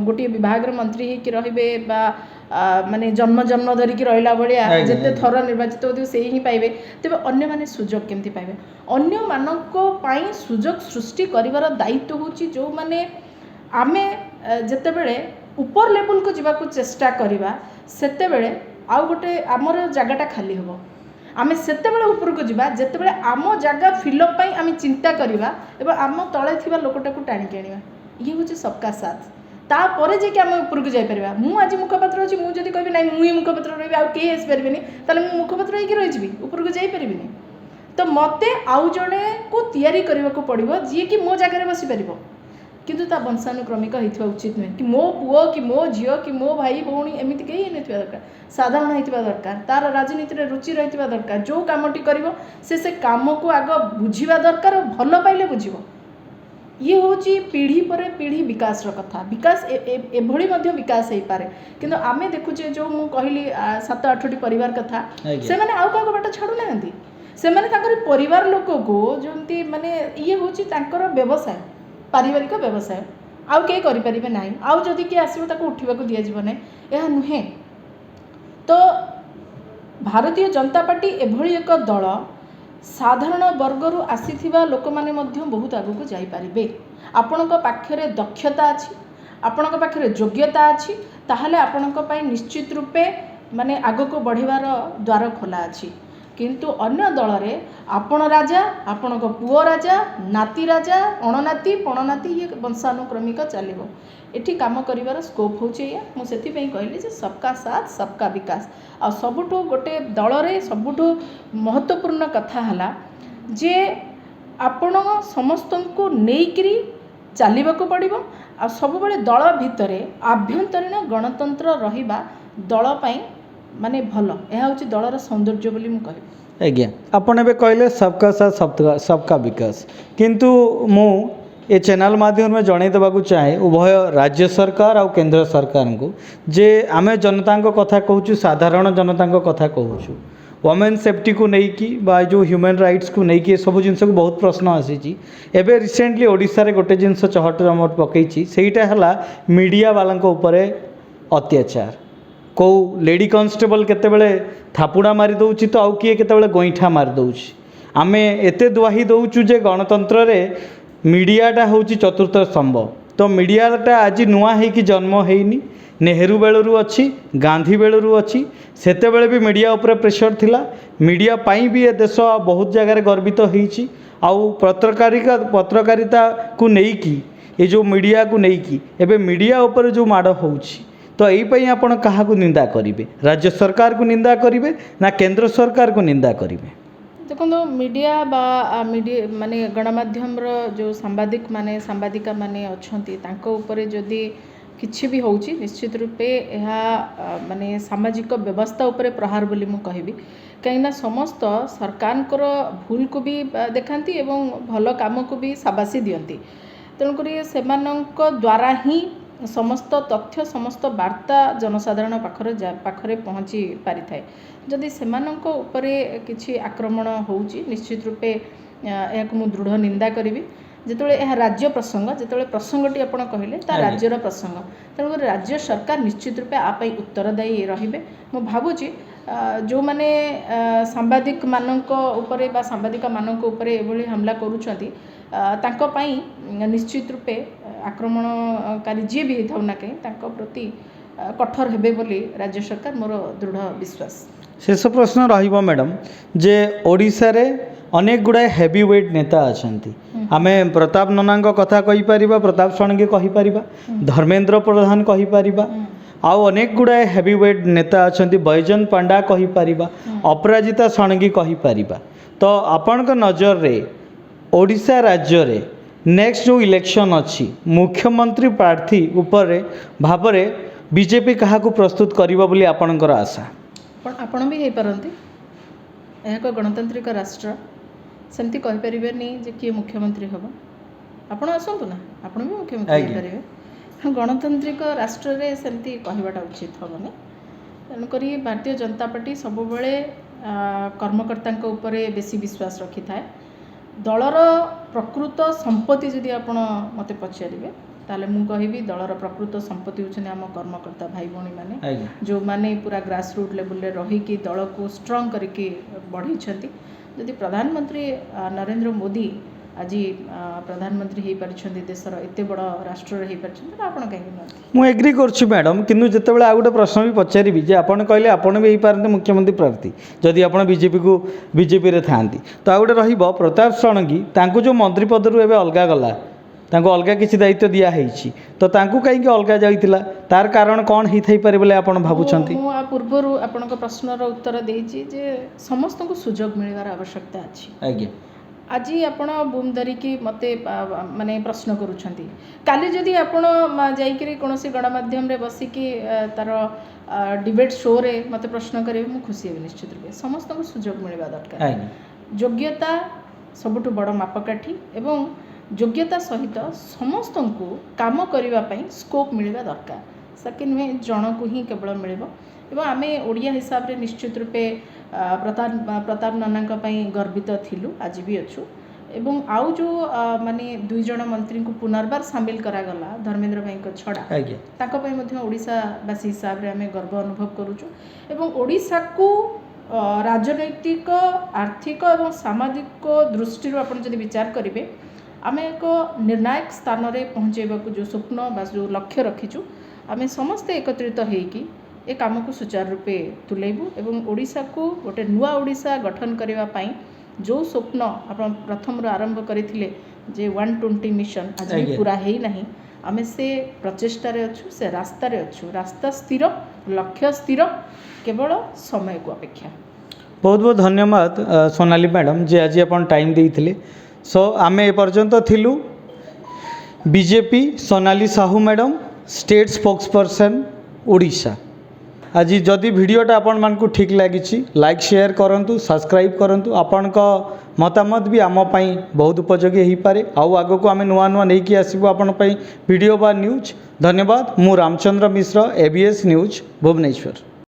गोटे विभाग मंत्री रे माने जन्म जन्म धरिकी रहा भाया जिते थर निर्वाचित होते से ही पाइबे, तेबे अन्य माने सुजोग केमती पाइबे? अन्य मानक पाई सुजोग सृष्टि करिवार दायित्व होची जो माने आमे जेतेबेले ऊपर लेवल को जीवा को चेष्टा करिबा, सेतेबेले ଆଉ ଗୋଟେ ଆମର ଜାଗାଟା ଖାଲି ହେବ। ଆମେ ସେତେବେଳେ ଉପରକୁ ଯିବା ଯେତେବେଳେ ଆମ ଜାଗା ଫିଲ୍ଅପ୍ ପାଇଁ ଆମେ ଚିନ୍ତା କରିବା ଏବଂ ଆମ ତଳେ ଥିବା ଲୋକଟାକୁ ଟାଣିକି ଆଣିବା। ଇଏ ହେଉଛି ସବକା ସାଥ। ତାପରେ ଯାଇକି ଆମେ ଉପରକୁ ଯାଇପାରିବା। ମୁଁ ଆଜି ମୁଖପାତ୍ର ଅଛି, ମୁଁ ଯଦି କହିବି ନାଇଁ ମୁଁ ହିଁ ମୁଖପାତ୍ର ରହିବି ଆଉ କେହି ଆସିପାରିବେନି, ତାହେଲେ ମୁଁ ମୁଖପାତ୍ର ହେଇକି ରହିଯିବି, ଉପରକୁ ଯାଇପାରିବିନି। ତ ମୋତେ ଆଉ ଜଣେକୁ ତିଆରି କରିବାକୁ ପଡ଼ିବ ଯିଏକି ମୋ ଜାଗାରେ ବସିପାରିବ, କିନ୍ତୁ ତା ବଂଶାନୁକ୍ରମିକ ହେଇଥିବା ଉଚିତ ନୁହେଁ। କି ମୋ ପୁଅ କି ମୋ ଝିଅ କି ମୋ ଭାଇ ଭଉଣୀ ଏମିତି କେହି ହେଇନଥିବା ଦରକାର। ସାଧାରଣ ହେଇଥିବା ଦରକାର, ତାର ରାଜନୀତିରେ ରୁଚି ରହିଥିବା ଦରକାର। ଯେଉଁ କାମଟି କରିବ ସେ କାମକୁ ଆଗ ବୁଝିବା ଦରକାର, ଭଲ ପାଇଲେ ବୁଝିବ। ଇଏ ହେଉଛି ପିଢ଼ି ପରେ ପିଢ଼ି ବିକାଶର କଥା। ବିକାଶ ଏଭଳି ମଧ୍ୟ ବିକାଶ ହେଇପାରେ, କିନ୍ତୁ ଆମେ ଦେଖୁଛେ ଯେଉଁ ମୁଁ କହିଲି 7-8ଟି ପରିବାର କଥା, ସେମାନେ ଆଉ କାହାକୁ ବାଟ ଛାଡ଼ୁନାହାନ୍ତି। ସେମାନେ ତାଙ୍କର ପରିବାର ଲୋକକୁ ଯେମିତି ମାନେ ଇଏ ହେଉଛି ତାଙ୍କର ବ୍ୟବସାୟ, ପାରିବାରିକ ବ୍ୟବସାୟ, ଆଉ କେହି କରିପାରିବେ ନାହିଁ। ଆଉ ଯଦି କିଏ ଆସିବ ତାକୁ ଉଠିବାକୁ ଦିଆଯିବ ନାହିଁ, ଏହା ନୁହେଁ। ତ ଭାରତୀୟ ଜନତା ପାର୍ଟି ଏଭଳି ଏକ ଦଳ, ସାଧାରଣ ବର୍ଗରୁ ଆସିଥିବା ଲୋକମାନେ ମଧ୍ୟ ବହୁତ ଆଗକୁ ଯାଇପାରିବେ। ଆପଣଙ୍କ ପାଖରେ ଦକ୍ଷତା ଅଛି, ଆପଣଙ୍କ ପାଖରେ ଯୋଗ୍ୟତା ଅଛି, ତାହେଲେ ଆପଣଙ୍କ ପାଇଁ ନିଶ୍ଚିତ ରୂପେ ମାନେ ଆଗକୁ ବଢ଼ିବାର ଦ୍ୱାର ଖୋଲା ଅଛି। କିନ୍ତୁ ଅନ୍ୟ ଦଳରେ ଆପଣ ରାଜା, ଆପଣଙ୍କ ପୁଅ ରାଜା, ନାତି ରାଜା, ଅଣନାତି ପଣନାତି, ଇଏ ବଂଶାନୁକ୍ରମିକ ଚାଲିବ। ଏଠି କାମ କରିବାର ସ୍କୋପ୍ ହେଉଛି ଏଇଆ। ମୁଁ ସେଥିପାଇଁ କହିଲି ଯେ ସବକା ସାଥ ସବକା ବିକାଶ। ଆଉ ସବୁଠୁ ଗୋଟେ ଦଳରେ ସବୁଠୁ ମହତ୍ତ୍ୱପୂର୍ଣ୍ଣ କଥା ହେଲା ଯେ ଆପଣ ସମସ୍ତଙ୍କୁ ନେଇକିରି ଚାଲିବାକୁ ପଡ଼ିବ। ଆଉ ସବୁବେଳେ ଦଳ ଭିତରେ ଆଭ୍ୟନ୍ତରୀଣ ଗଣତନ୍ତ୍ର ରହିବା ଦଳ ପାଇଁ ମାନେ ଭଲ। ଏହା ହେଉଛି ଦଳର ସୌନ୍ଦର୍ଯ୍ୟ ବୋଲି ମୁଁ କହିବି। ଆଜ୍ଞା, ଆପଣ ଏବେ କହିଲେ ସବକା ସାଥ ସବକା ବିକାଶ, କିନ୍ତୁ ମୁଁ ଏ ଚ୍ୟାନେଲ୍ ମାଧ୍ୟମରେ ଜଣାଇ ଦେବାକୁ ଚାହେଁ ଉଭୟ ରାଜ୍ୟ ସରକାର ଆଉ କେନ୍ଦ୍ର ସରକାରଙ୍କୁ ଯେ ଆମେ ଜନତାଙ୍କ କଥା କହୁଛୁ, ସାଧାରଣ ଜନତାଙ୍କ କଥା କହୁଛୁ। ୱମେନ୍ ସେଫ୍ଟିକୁ ନେଇକି ବା ଯେଉଁ ହ୍ୟୁମାନ୍ ରାଇଟ୍ସକୁ ନେଇକି ଏସବୁ ଜିନିଷକୁ ବହୁତ ପ୍ରଶ୍ନ ଆସିଛି। ଏବେ ରିସେଣ୍ଟଲି ଓଡ଼ିଶାରେ ଗୋଟେ ଜିନିଷ ଚହଟର ପକାଇଛି, ସେଇଟା ହେଲା ମିଡ଼ିଆ ବାଲାଙ୍କ ଉପରେ ଅତ୍ୟାଚାର। କେଉଁ ଲେଡ଼ି କନଷ୍ଟେବଲ୍ କେତେବେଳେ ଥାପୁଡ଼ା ମାରି ଦେଉଛି ତ ଆଉ କିଏ କେତେବେଳେ ଗଇଁଠା ମାରି ଦେଉଛି। ଆମେ ଏତେ ଦୁହାଇ ଦେଉଛୁ ଯେ ଗଣତନ୍ତ୍ରରେ ମିଡ଼ିଆଟା ହେଉଛି ଚତୁର୍ଥ ସ୍ତମ୍ଭ। ତ ମିଡ଼ିଆଟା ଆଜି ନୂଆ ହେଇକି ଜନ୍ମ ହେଇନି, ନେହେରୁ ବେଳରୁ ଅଛି, ଗାନ୍ଧୀ ବେଳରୁ ଅଛି। ସେତେବେଳେ ବି ମିଡ଼ିଆ ଉପରେ ପ୍ରେସର ଥିଲା। ମିଡ଼ିଆ ପାଇଁ ବି ଏ ଦେଶ ବହୁତ ଜାଗାରେ ଗର୍ବିତ ହେଇଛି। ଆଉ ପତ୍ରକାରିତାକୁ ନେଇକି ଏ ଯେଉଁ ମିଡ଼ିଆକୁ ନେଇକି ଏବେ ମିଡ଼ିଆ ଉପରେ ଯେଉଁ ମାଡ଼ ହେଉଛି, ତ ଏଇପାଇଁ ଆପଣ କାହାକୁ ନିନ୍ଦା କରିବେ? ରାଜ୍ୟ ସରକାରକୁ ନିନ୍ଦା କରିବେ ନା କେନ୍ଦ୍ର ସରକାରକୁ ନିନ୍ଦା କରିବେ? ଦେଖନ୍ତୁ, ମିଡ଼ିଆ ବା ମାନେ ଗଣମାଧ୍ୟମର ଯେଉଁ ସାମ୍ବାଦିକା ମାନେ ଅଛନ୍ତି, ତାଙ୍କ ଉପରେ ଯଦି କିଛି ବି ହେଉଛି ନିଶ୍ଚିତ ରୂପେ ଏହା ମାନେ ସାମାଜିକ ବ୍ୟବସ୍ଥା ଉପରେ ପ୍ରହାର ବୋଲି ମୁଁ କହିବି। କାହିଁକିନା ସମସ୍ତ ସରକାରଙ୍କର ଭୁଲକୁ ବି ଦେଖାନ୍ତି ଏବଂ ଭଲ କାମକୁ ବି ସାବାସୀ ଦିଅନ୍ତି। ତେଣୁକରି ସେମାନଙ୍କ ଦ୍ୱାରା ହିଁ ସମସ୍ତ ତଥ୍ୟ, ସମସ୍ତ ବାର୍ତ୍ତା ଜନସାଧାରଣ ପାଖରେ ପହଞ୍ଚି ପାରିଥାଏ। ଯଦି ସେମାନଙ୍କ ଉପରେ କିଛି ଆକ୍ରମଣ ହେଉଛି, ନିଶ୍ଚିତ ରୂପେ ଏହାକୁ ମୁଁ ଦୃଢ଼ ନିନ୍ଦା କରିବି। ଯେତେବେଳେ ଏହା ରାଜ୍ୟ ପ୍ରସଙ୍ଗ, ଯେତେବେଳେ ପ୍ରସଙ୍ଗଟି ଆପଣ କହିଲେ ତା ରାଜ୍ୟର ପ୍ରସଙ୍ଗ, ତେଣୁକରି ରାଜ୍ୟ ସରକାର ନିଶ୍ଚିତ ରୂପେ ଆ ପାଇଁ ଉତ୍ତରଦାୟୀ ରହିବେ। ମୁଁ ଭାବୁଛି ଯେଉଁମାନେ ସାମ୍ବାଦିକମାନଙ୍କ ଉପରେ ବା ସାମ୍ବାଦିକମାନଙ୍କ ଉପରେ ଏଭଳି ହାମଲା କରୁଛନ୍ତି, ତାଙ୍କ ପାଇଁ ନିଶ୍ଚିତ ରୂପେ ଆକ୍ରମଣକାରୀ ଯିଏ ବି ହେଇଥାଉ ନା କାହିଁ ତାଙ୍କ ପ୍ରତି କଠୋର ହେବେ ବୋଲି ରାଜ୍ୟ ସରକାର, ମୋର ଦୃଢ଼ ବିଶ୍ୱାସ। ଶେଷ ପ୍ରଶ୍ନ ରହିବ ମ୍ୟାଡ଼ାମ୍ ଯେ ଓଡ଼ିଶାରେ ଅନେକ ଗୁଡ଼ାଏ ହେଭି ୱେଟ୍ ନେତା ଅଛନ୍ତି। ଆମେ ପ୍ରତାପ ନନାଙ୍କ କଥା କହିପାରିବା, ପ୍ରତାପ ଷଡ଼ଙ୍ଗୀ କହିପାରିବା, ଧର୍ମେନ୍ଦ୍ର ପ୍ରଧାନ କହିପାରିବା, ଆଉ ଅନେକ ଗୁଡ଼ାଏ ହେଭି ୱେଟ୍ ନେତା ଅଛନ୍ତି। ବୈଜୟନ୍ତ ପଣ୍ଡା କହିପାରିବା, ଅପରାଜିତା ଷଡ଼ଙ୍ଗୀ କହିପାରିବା। ତ ଆପଣଙ୍କ ନଜରରେ ଓଡ଼ିଶା ରାଜ୍ୟରେ ନେକ୍ସଟ ଯେଉଁ ଇଲେକ୍ସନ୍ ଅଛି, ମୁଖ୍ୟମନ୍ତ୍ରୀ ପ୍ରାର୍ଥୀ ଉପରେ ଭାବରେ ବିଜେପି କାହାକୁ ପ୍ରସ୍ତୁତ କରିବ ବୋଲି ଆପଣଙ୍କର ଆଶା? ଆପଣ ବି ହେଇପାରନ୍ତି। ଏହା ଏକ ଗଣତାନ୍ତ୍ରିକ ରାଷ୍ଟ୍ର, ସେମିତି କହିପାରିବେନି ଯେ କିଏ ମୁଖ୍ୟମନ୍ତ୍ରୀ ହେବ। ଆପଣ ଆସନ୍ତୁ ନା, ଆପଣ ବି ମୁଖ୍ୟମନ୍ତ୍ରୀ ହେଇପାରିବେ। ଗଣତାନ୍ତ୍ରିକ ରାଷ୍ଟ୍ରରେ ସେମିତି କହିବାଟା ଉଚିତ ହେବନି। ତେଣୁକରି ଭାରତୀୟ ଜନତା ପାର୍ଟି ସବୁବେଳେ କର୍ମକର୍ତ୍ତାଙ୍କ ଉପରେ ବେଶୀ ବିଶ୍ୱାସ ରଖିଥାଏ। ଦଳର ପ୍ରକୃତ ସମ୍ପତ୍ତି ଯଦି ଆପଣ ମୋତେ ପଚାରିବେ, ତାହେଲେ ମୁଁ କହିବି ଦଳର ପ୍ରକୃତ ସମ୍ପତ୍ତି ହେଉଛନ୍ତି ଆମ କର୍ମକର୍ତ୍ତା ଭାଇ ଭଉଣୀମାନେ, ଯେଉଁମାନେ ପୁରା ଗ୍ରାସ ରୁଟ୍ ଲେବୁଲରେ ରହିକି ଦଳକୁ ଷ୍ଟ୍ରଙ୍ଗ କରିକି ବଢ଼େଇଛନ୍ତି। ଯଦି ପ୍ରଧାନମନ୍ତ୍ରୀ ନରେନ୍ଦ୍ର ମୋଦି आज प्रधानमंत्री हो पारिछन्ति देशर एते बड़ राष्ट्र हो पारिछन्ति आपण कहीं नुहति ମୁଁ ଏଗ୍ରି କରୁଛି ମ୍ୟାଡ଼ାମ୍ କିନ୍ତୁ ଯେତେବେଳେ ଆଉ ଗୋଟେ ପ୍ରଶ୍ନ ବି ପଚାରିବି ଯେ ଆପଣ କହିଲେ ଆପଣ ବି ହେଇପାରନ୍ତି ମୁଖ୍ୟମନ୍ତ୍ରୀ ପ୍ରାର୍ଥୀ ଯଦି ଆପଣ ବିଜେପିରେ ଥାଆନ୍ତି ତ ଆଉ ଗୋଟେ ରହିବ ପ୍ରତାପ ଷଡ଼ଙ୍ଗୀ ତାଙ୍କୁ ଯେଉଁ ମନ୍ତ୍ରୀ ପଦରୁ ଏବେ ଅଲଗା ଗଲା ତାଙ୍କୁ ଅଲଗା କିଛି ଦାୟିତ୍ୱ ଦିଆହେଇଛି ତ ତାଙ୍କୁ କାହିଁକି ଅଲଗା ଯାଇଥିଲା ତାର କାରଣ କ'ଣ ହେଇଥାଇପାରେ ବୋଲି ଆପଣ ଭାବୁଛନ୍ତି? ମୁଁ ପୂର୍ବରୁ ଆପଣଙ୍କ ପ୍ରଶ୍ନର ଉତ୍ତର ଦେଇଛି ଯେ ସମସ୍ତଙ୍କୁ ସୁଯୋଗ ମିଳିବାର ଆବଶ୍ୟକତା ଅଛି। ଆଜ୍ଞା आज आपण बुम धरिकी मते माने प्रश्न करूछंती काली जदि आपण जाइकरी कोनोसी गणमाध्यम रे बसिकी तार डिबेट शो रे मते प्रश्न करे मु खुशी हेबी निश्चित रूपे समस्त को सुजोग मिलबा दरकार योग्यता सबुठु बड़ मापकाठी एवं योग्यता सहित समस्त को काम करबा पई स्कोप मिलबा दरकार सके नुहे जन को ही केवल मिलबो एवं आमे ओडिया हिसाब रे निश्चित रूपे प्रताप नना गर्वित थिलु आज भी अच्छु एवं आउ जो माने दुई जन मंत्री को पुनर्बार सामिल करागला धर्मेंद्र भाई को छड़ा ताको पई मध्य ओडिशावासी हिसाब रे आमे गर्व अनुभव करूछु एवं ओडिशा को राजनैतिक आर्थिक एवं सामाजिक दृष्टि आपण जदि विचार करिवे आमे एक निर्णायक स्थान रे पहुँचेबा को जो स्वप्न बा जो लक्ष्य रखिछु आमे समस्त एकत्रित हेकी ए काम को सुचारू रूपे तुलेबू एवं ओडिशा को गोटे नुआ ओडिशा गठन करबा पई जो स्वप्न आपण प्रथम आरंभ करथिले जे 120 मिशन आज भी पूरा हेई नाही आमे से प्रचेष्टा रे अछु से रास्ता रे अछु रास्ता स्थिर लक्ष्य स्थिर केवल समय को अपेक्षा। बहुत बहुत धन्यवाद सोनाली मैडम जे आज अपन टाइम देइथिले सो आमे ए पर्यंत थिलु BJP Sonali Sahu madam state spokesperson Odisha. आज जदि वीडियोटा आपण मानकु ठीक लगी लाइक शेयर करंतु सब्सक्राइब करंतु आपण को मतामत भी आम पाई बहुत उपयोगी हो पारे आउ आगो को आम नुआ नुआ नहीं कि आसबू आपण पाई वीडियो बा न्यूज। धन्यवाद। मु रामचंद्र मिश्र ABS न्यूज भुवनेश्वर।